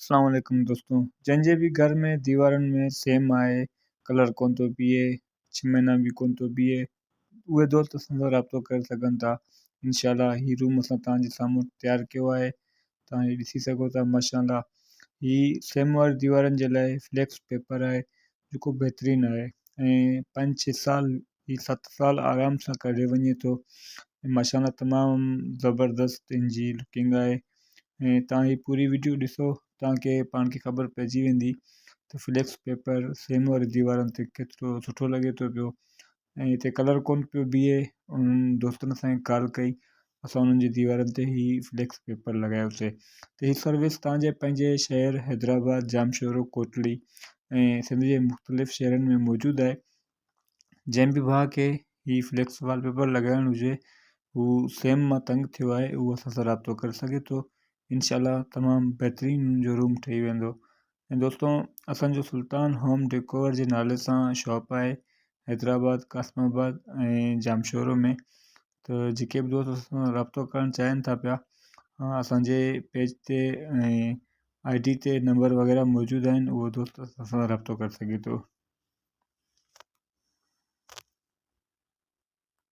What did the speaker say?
अस्सलाम वालेकुम दोस्तों। जंहिंजे बि घर में दीवारुनि में सेम आहे, कलर कोन थो बीहे, महीना बि कोन थो बीहे, उहे दोस्त असां सां राब्तो करे सघनि था। इंशाल्लाह ही रूम असां तव्हांजे साम्हूं तयारु कयो आहे, तव्हां हीअ ॾिसी सघो था। माशाल्लाह ही सेम वारी दीवारुनि जे लाइ फ्लैक्स पेपर आहे जेको बहितरीनु आहे ऐं 5-6 साल ही 7 साल आराम सां कढे वञे थो। माशाल्लाह तमामु ज़बरदस्त इन जी लुकिंग आहे ऐं तव्हां ही पूरी वीडियो ॾिसो, तव्हांखे पाण खे ख़बर पइजी वेंदी त फ्लैक्स पेपर सेम वारी दीवारुनि ते केतिरो सुठो लॻे थो पियो ऐं हिते कलर कोन पियो बीहे। उन्हनि दोस्तनि असांखे कॉल कई, असां उन्हनि जी दीवारुनि ते ही फ्लैक्स पेपर लॻायोसीं। त हीअ सर्विस तव्हांजे पंहिंजे शहर हैदराबाद, जामशोरो, कोटली ऐं सिंध जे मुख़्तलिफ़ शहरनि में मौजूदु आहे। जंहिं बि भाउ खे ही फ्लैक्स वॉलपेपर लॻाइणु हुजे, हू सेम मां तंग थियो आहे, उहो असां सां राब्तो करे सघे थो। इंशाल्लाह तमामु बहितरीनु जो रूम ठही वेंदो। ऐं दोस्तों, असांजो सुल्तान होम डेकोर जे नाले सां शॉप आहे हैदराबाद, कासमाबाद ऐं जामशोरो में। त जेके बि दोस्त असां सां राब्तो करणु चाहिनि था पिया, असांजे पेज ते ऐं ID ते नंबर वग़ैरह मौजूदु आहिनि, उहो दोस्त असां सां राब्तो करे सघे थो।